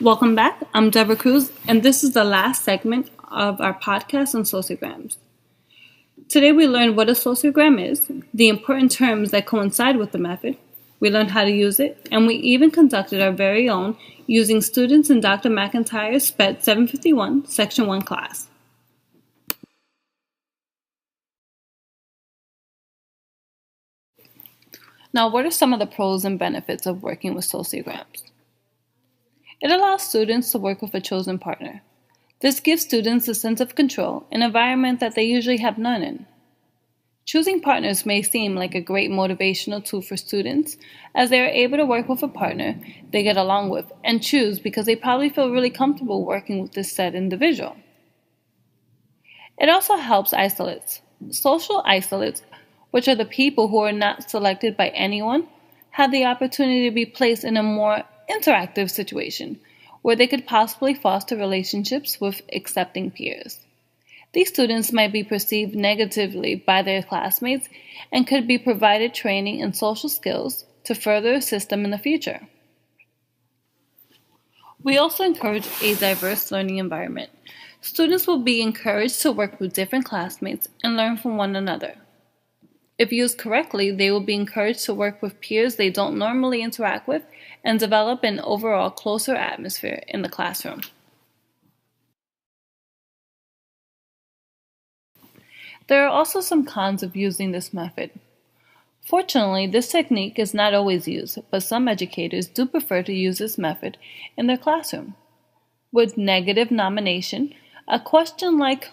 Welcome back. I'm Deborah Cruz, and this is the last segment of our podcast on sociograms. Today we learned what a sociogram is, the important terms that coincide with the method, we learned how to use it, and we even conducted our very own using students in Dr. McIntyre's SPED 751 Section 1 class. Now, what are some of the pros and benefits of working with sociograms? It allows students to work with a chosen partner. This gives students a sense of control, an environment that they usually have none in. Choosing partners may seem like a great motivational tool for students, as they are able to work with a partner they get along with and choose because they probably feel really comfortable working with this said individual. It also helps isolates. Social isolates, which are the people who are not selected by anyone, have the opportunity to be placed in a more interactive situation where they could possibly foster relationships with accepting peers. These students might be perceived negatively by their classmates and could be provided training in social skills to further assist them in the future. We also encourage a diverse learning environment. Students will be encouraged to work with different classmates and learn from one another. If used correctly, they will be encouraged to work with peers they don't normally interact with and develop an overall closer atmosphere in the classroom. There are also some cons of using this method. Fortunately, this technique is not always used, but some educators do prefer to use this method in their classroom. With negative nomination, a question like,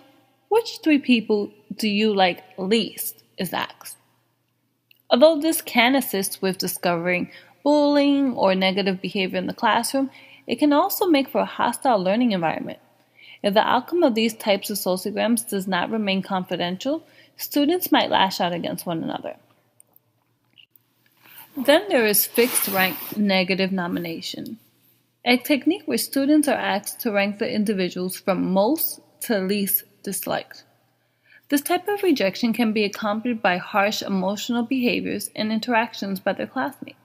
"Which 3 people do you like least?" is asked. Although this can assist with discovering bullying or negative behavior in the classroom, it can also make for a hostile learning environment. If the outcome of these types of sociograms does not remain confidential, students might lash out against one another. Then there is fixed rank negative nomination, a technique where students are asked to rank the individuals from most to least disliked. This type of rejection can be accompanied by harsh emotional behaviors and interactions by their classmates.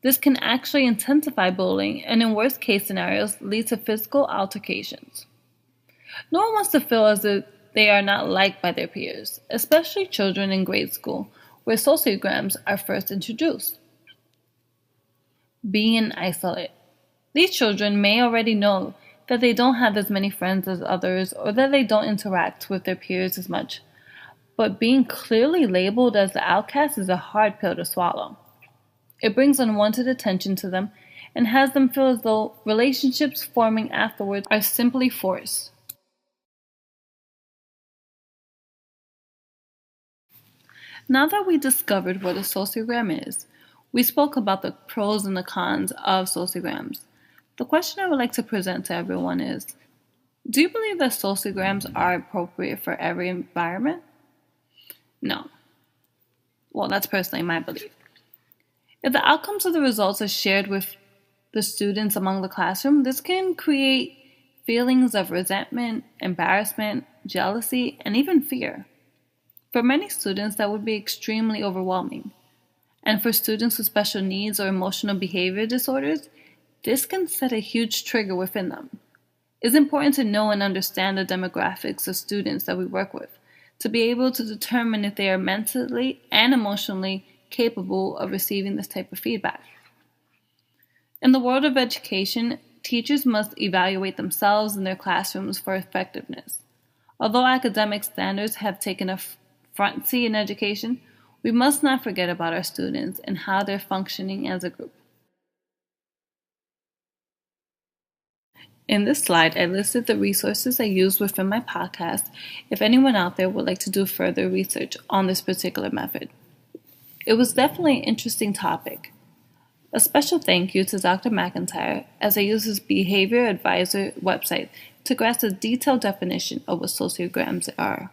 This can actually intensify bullying and, in worst-case scenarios, lead to physical altercations. No one wants to feel as if they are not liked by their peers, especially children in grade school, where sociograms are first introduced. Being an isolate. These children may already know that they don't have as many friends as others or that they don't interact with their peers as much, but being clearly labeled as the outcast is a hard pill to swallow. It brings unwanted attention to them and has them feel as though relationships forming afterwards are simply forced. Now that we discovered what a sociogram is, we spoke about the pros and the cons of sociograms. The question I would like to present to everyone is, do you believe that sociograms are appropriate for every environment? No. Well, that's personally my belief. If the outcomes of the results are shared with the students among the classroom, this can create feelings of resentment, embarrassment, jealousy, and even fear. For many students, that would be extremely overwhelming. And for students with special needs or emotional behavior disorders, this can set a huge trigger within them. It's important to know and understand the demographics of students that we work with, to be able to determine if they are mentally and emotionally capable of receiving this type of feedback. In the world of education, teachers must evaluate themselves and their classrooms for effectiveness. Although academic standards have taken a front seat in education, we must not forget about our students and how they're functioning as a group. In this slide, I listed the resources I use within my podcast if anyone out there would like to do further research on this particular method. It was definitely an interesting topic. A special thank you to Dr. McIntyre, as I use his Behavior Advisor website to grasp a detailed definition of what sociograms are.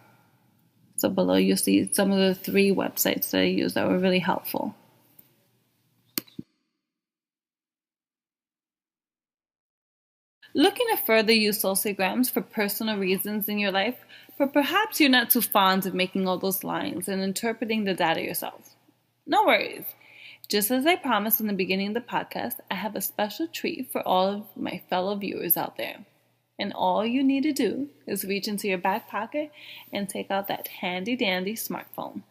So below you'll see some of the 3 websites that I use that were really helpful. Looking to further use sociograms for personal reasons in your life, but perhaps you're not too fond of making all those lines and interpreting the data yourself. No worries. Just as I promised in the beginning of the podcast, I have a special treat for all of my fellow viewers out there. And all you need to do is reach into your back pocket and take out that handy dandy smartphone.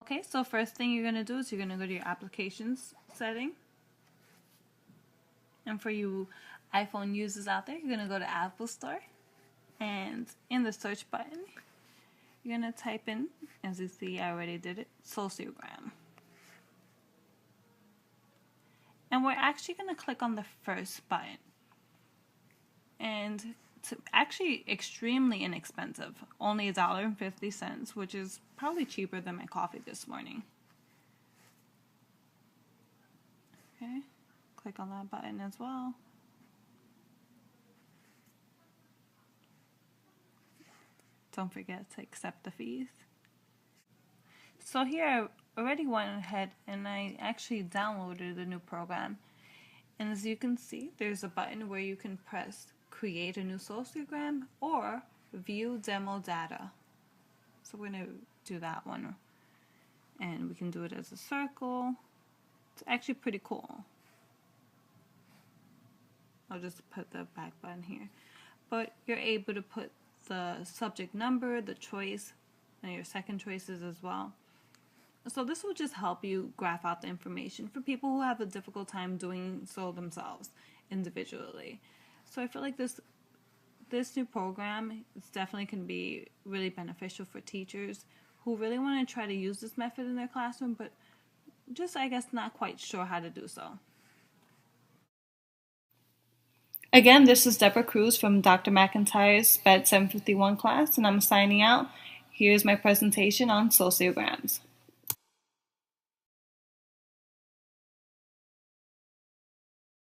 Okay, so first thing you're going to do is you're going to go to your applications setting. And for you iPhone users out there, you're going to go to Apple Store. And in the search button, you're going to type in, as you see, I already did it, Sociogram. And we're actually going to click on the first button. And it's actually extremely inexpensive, only $1.50, which is probably cheaper than my coffee this morning. Okay, click on that button as well. Don't forget to accept the fees. So here I already went ahead and I actually downloaded the new program. And as you can see, there's a button where you can press create a new sociogram or view demo data. So we're going to do that one. And we can do it as a circle. It's actually pretty cool. I'll just put the back button here. But you're able to put the subject number, the choice, and your second choices as well. So this will just help you graph out the information for people who have a difficult time doing so themselves individually. So I feel like this new program is definitely can be really beneficial for teachers who really want to try to use this method in their classroom, but just, I guess, not quite sure how to do so. Again, this is Deborah Cruz from Dr. McIntyre's SPED 751 class, and I'm signing out. Here's my presentation on sociograms.